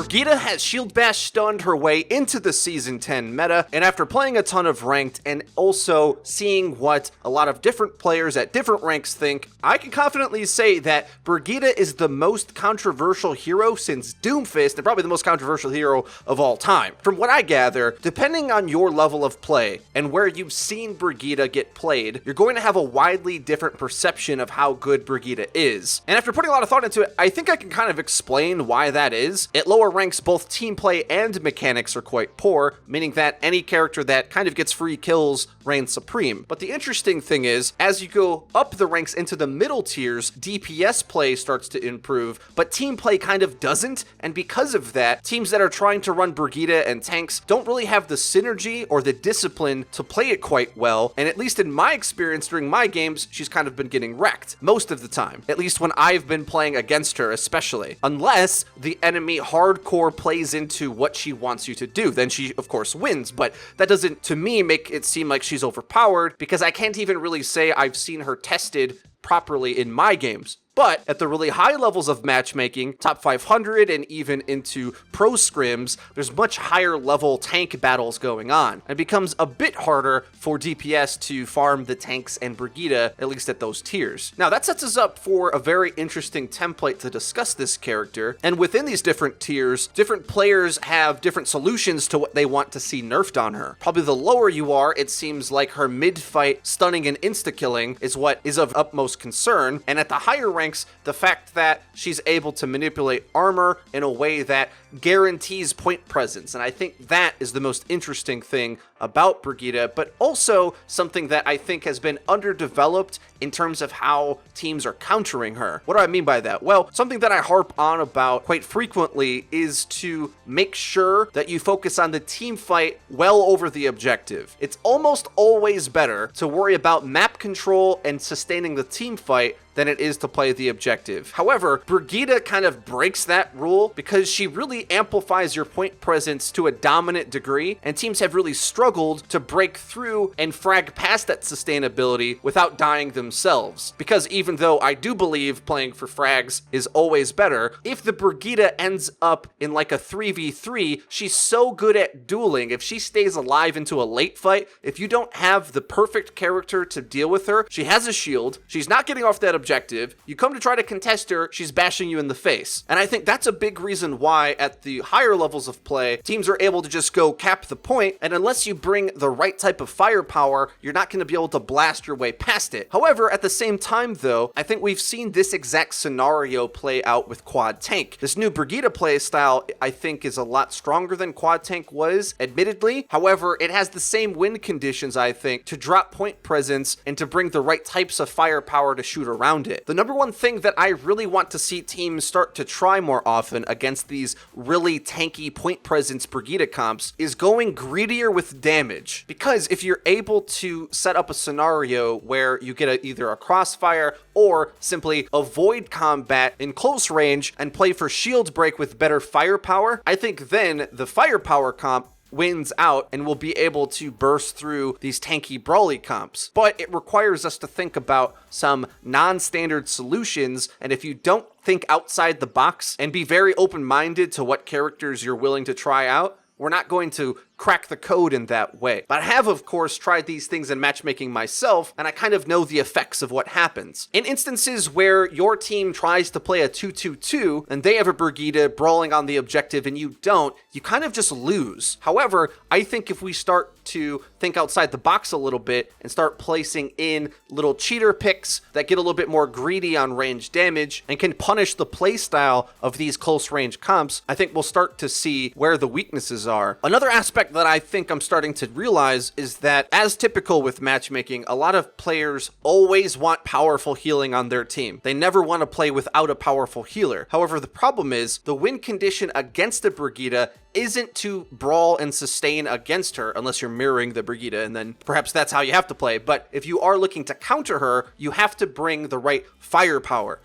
Brigitte has Shield Bash stunned her way into the Season 10 meta, and after playing a ton of Ranked and also seeing what a lot of different players at different ranks think, I can confidently say that Brigitte is the most controversial hero since Doomfist, and probably the most controversial hero of all time. From what I gather, depending on your level of play and where you've seen Brigitte get played, you're going to have a widely different perception of how good Brigitte is. And after putting a lot of thought into it, I think I can kind of explain why that is. At lower ranks, both team play and mechanics are quite poor, meaning that any character that kind of gets free kills reigns supreme. But the interesting thing is, as you go up the ranks into the middle tiers, DPS play starts to improve, but team play kind of doesn't, and because of that, teams that are trying to run Brigitte and tanks don't really have the synergy or the discipline to play it quite well, and at least in my experience during my games, she's kind of been getting wrecked most of the time, at least when I've been playing against her especially, unless the enemy hardcore plays into what she wants you to do. Then she of course wins, but that doesn't to me make it seem like she's overpowered, because I can't even really say I've seen her tested properly in my games. But at the really high levels of matchmaking, top 500 and even into pro scrims, there's much higher level tank battles going on. It becomes a bit harder for DPS to farm the tanks and Brigitte, at least at those tiers. Now that sets us up for a very interesting template to discuss this character, and within these different tiers, different players have different solutions to what they want to see nerfed on her. Probably the lower you are, it seems like her mid-fight stunning and insta-killing is what is of utmost concern, and at the higher ranks, the fact that she's able to manipulate armor in a way that guarantees point presence. And I think that is the most interesting thing about Brigitte, but also something that I think has been underdeveloped in terms of how teams are countering her. What do I mean by that? Well, something that I harp on about quite frequently is to make sure that you focus on the team fight well over the objective. It's almost always better to worry about map control and sustaining the team fight than it is to play the objective. However, Brigitte kind of breaks that rule because she really amplifies your point presence to a dominant degree, and teams have really struggled to break through and frag past that sustainability without dying themselves. Because even though I do believe playing for frags is always better, if the Brigitte ends up in like a 3v3, she's so good at dueling. If she stays alive into a late fight, if you don't have the perfect character to deal with her, she has a shield, she's not getting off that objective, you come to try to contest her, she's bashing you in the face. And I think that's a big reason why at the higher levels of play, teams are able to just go cap the point, and unless you bring the right type of firepower, you're not going to be able to blast your way past it. However, at the same time though, I think we've seen this exact scenario play out with Quad Tank. This new Brigitte play style, I think, is a lot stronger than Quad Tank was, admittedly. However, it has the same win conditions, I think, to drop point presence and to bring the right types of firepower to shoot around it. The number one thing that I really want to see teams start to try more often against these really tanky point presence Brigitte comps is going greedier with damage. Because if you're able to set up a scenario where you get either a crossfire or simply avoid combat in close range and play for shield break with better firepower, I think then the firepower comp wins out and will be able to burst through these tanky brawly comps. But it requires us to think about some non-standard solutions, and if you don't think outside the box and be very open-minded to what characters you're willing to try out, we're not going to crack the code in that way. But I have, of course, tried these things in matchmaking myself, and I kind of know the effects of what happens. In instances where your team tries to play a 2-2-2, and they have a Brigitte brawling on the objective and you don't, you kind of just lose. However, I think if we start to think outside the box a little bit and start placing in little cheater picks that get a little bit more greedy on range damage and can punish the playstyle of these close range comps, I think we'll start to see where the weaknesses are. Another aspect that I think I'm starting to realize is that, as typical with matchmaking, a lot of players always want powerful healing on their team. They never want to play without a powerful healer. However, the problem is the win condition against a Brigitte isn't to brawl and sustain against her, unless you're mirroring the Brigitte, and then perhaps that's how you have to play. But if you are looking to counter her, you have to bring the right firepower,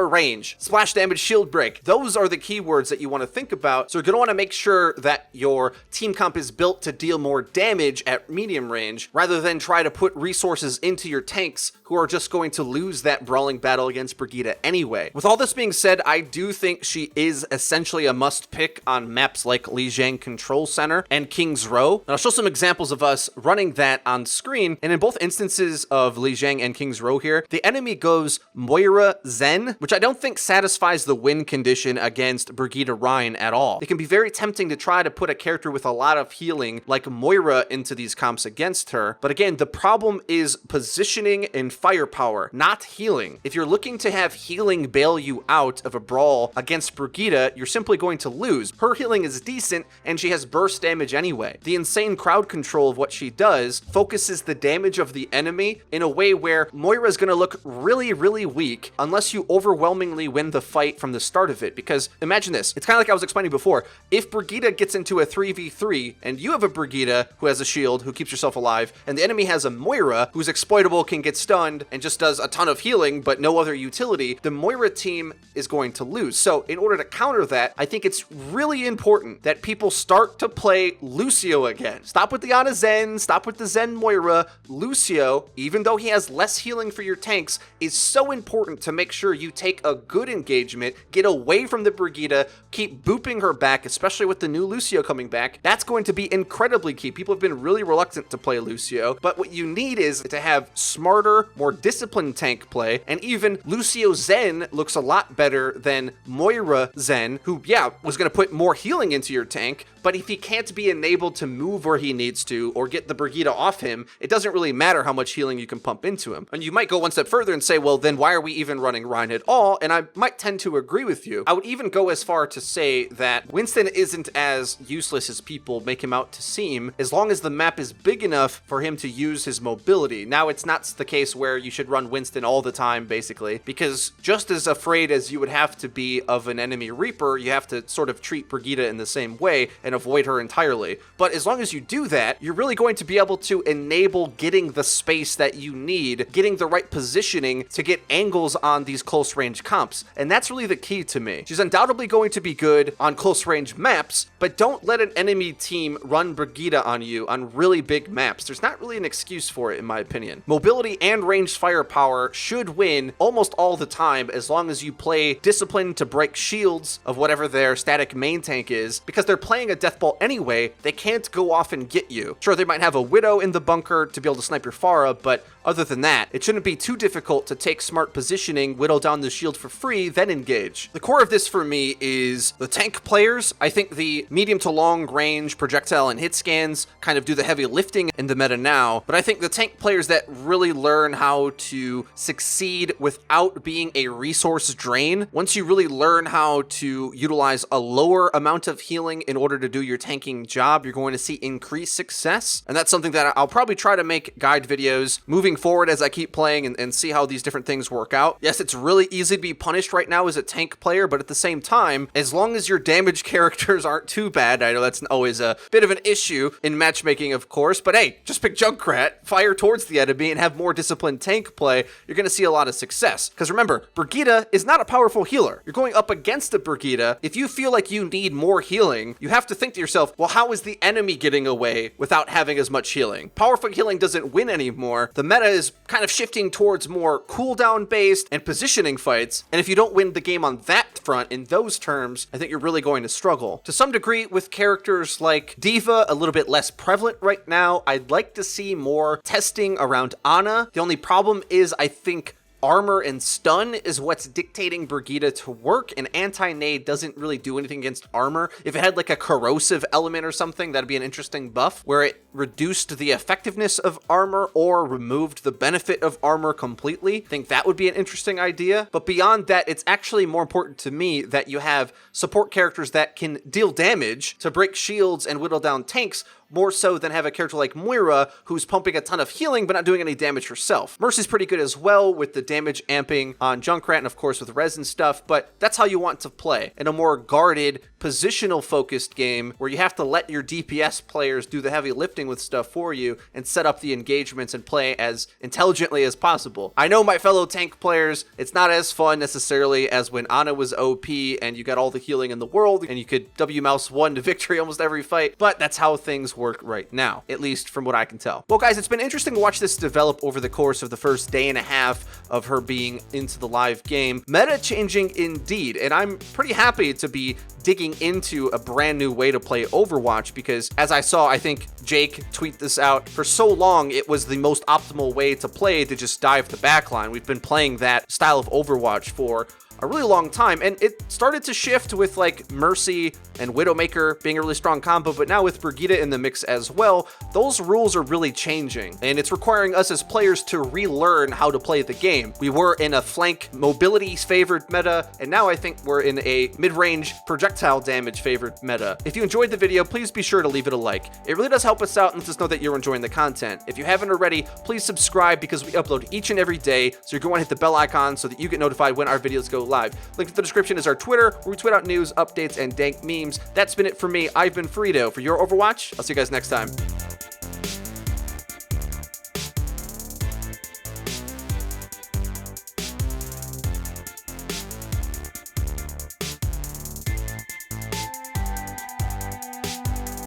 range, splash damage, shield break. Those are the keywords that you want to think about. So you're going to want to make sure that your team comp is built to deal more damage at medium range, rather than try to put resources into your tanks who are just going to lose that brawling battle against Brigitte anyway. With all this being said, I do think she is essentially a must pick on maps like Lijiang Control Center and King's Row. And I'll show some examples of us running that on screen. And in both instances of Lijiang and King's Row here, the enemy goes Moira Zen, which I don't think satisfies the win condition against Brigitte Rhine at all. It can be very tempting to try to put a character with a lot of healing like Moira into these comps against her. But again, the problem is positioning and firepower, not healing. If you're looking to have healing bail you out of a brawl against Brigitte, you're simply going to lose. Her healing is decent, and she has burst damage anyway. The insane crowd control of what she does focuses the damage of the enemy in a way where Moira is going to look really, really weak unless you overwhelmingly win the fight from the start of it. Because imagine this, it's kind of like I was explaining before. If Brigitte gets into a 3v3 and you have a Brigitte who has a shield, who keeps herself alive, and the enemy has a Moira who's exploitable, can get stunned, and just does a ton of healing but no other utility, the Moira team is going to lose. So in order to counter that, I think it's really important that people start to play Lucio again. Stop with the Ana Zen, stop with the Zen Moira. Lucio, even though he has less healing for your tanks, is so important to make sure you take a good engagement, get away from the Brigitte, keep booping her back, especially with the new Lucio coming back. That's going to be incredibly key. People have been really reluctant to play Lucio, but what you need is to have smarter, more disciplined tank play, and even Lucio Zen looks a lot better than Moira Zen, who, yeah, was going to put more healing into your tank, but if he can't be enabled to move where he needs to or get the Brigitte off him, it doesn't really matter how much healing you can pump into him. And you might go one step further and say, well, then why are we even running Rhine at all? And I might tend to agree with you. I would even go as far to say that Winston isn't as useless as people make him out to seem, as long as the map is big enough for him to use his mobility. Now, it's not the case where you should run Winston all the time, basically, because just as afraid as you would have to be of an enemy Reaper, you have to sort of treat Brigitte in the same way and avoid her entirely. But as long as you do that, you're really going to be able to enable getting the space that you need, getting the right positioning to get angles on these close range comps. And that's really the key to me. She's undoubtedly going to be good on close range maps, but don't let an enemy team run Brigitte on you on really big maps. There's not really an excuse for it, in my opinion. Mobility and ranged firepower should win almost all the time, as long as you play disciplined to break shields of whatever their static main tank is, because they're playing a death ball anyway. They can't go off and get you. Sure, they might have a Widow in the bunker to be able to snipe your Pharah, but other than that, it shouldn't be too difficult to take smart positioning, whittle down the shield for free, then engage. The core of this for me is the tank players. I think the medium to long range projectile and hit scans kind of do the heavy lifting in the meta now, but I think the tank players that really learn how to succeed without being a resource drain, once you really learn how to utilize a lower amount of healing in order to do your tanking job, you're going to see increased success. And that's something that I'll probably try to make guide videos moving forward as I keep playing and see how these different things work out. Yes, it's really easy to be punished right now as a tank player, but at the same time, as long as your damage characters aren't too bad, I know that's always a bit of an issue in matchmaking, of course, but hey, just pick Junkrat, fire towards the enemy, and have more disciplined tank play, you're going to see a lot of success. Because remember, Brigitte is not a powerful healer. You're going up against a Brigitte. If you feel like you need more healing, you have to think to yourself, well, how is the enemy getting away without having as much healing? Powerful healing doesn't win anymore. The meta is kind of shifting towards more cooldown based and positioning fights, and if you don't win the game on that front in those terms, I think you're really going to struggle. To some degree, with characters like Diva, a little bit less prevalent right now, I'd like to see more testing around Ana. The only problem is, I think armor and stun is what's dictating Brigitte to work, and anti-nade doesn't really do anything against armor. If it had like a corrosive element or something, that'd be an interesting buff where it reduced the effectiveness of armor or removed the benefit of armor completely. I think that would be an interesting idea. But beyond that, it's actually more important to me that you have support characters that can deal damage to break shields and whittle down tanks, more so than have a character like Moira, who's pumping a ton of healing but not doing any damage herself. Mercy's pretty good as well with the damage amping on Junkrat and of course with res and stuff, but that's how you want to play, in a more guarded, positional focused game where you have to let your DPS players do the heavy lifting with stuff for you and set up the engagements and play as intelligently as possible. I know my fellow tank players, it's not as fun necessarily as when Ana was OP and you got all the healing in the world and you could W mouse 1 to victory almost every fight, but that's how things work right now, at least from what I can tell. Well guys, it's been interesting to watch this develop over the course of the first day and a half of her being into the live game. Meta changing indeed, and I'm pretty happy to be digging into a brand new way to play Overwatch because, as I saw, I think Jake tweet this out, for so long it was the most optimal way to play to just dive the backline. We've been playing that style of Overwatch for a really long time, and it started to shift with like Mercy and Widowmaker being a really strong combo, but now with Brigitte in the mix as well, those rules are really changing, and it's requiring us as players to relearn how to play the game. We were in a flank mobility favored meta, and now I think we're in a mid-range projectile damage favored meta. If you enjoyed the video, please be sure to leave it a like. It really does help us out and lets us know that you're enjoying the content. If you haven't already, please subscribe because we upload each and every day, so you're going to hit the bell icon so that you get notified when our videos go live. Link in the description is our Twitter, where we tweet out news, updates, and dank memes. That's been it for me. I've been FREEDO for Your Overwatch. I'll see you guys next time.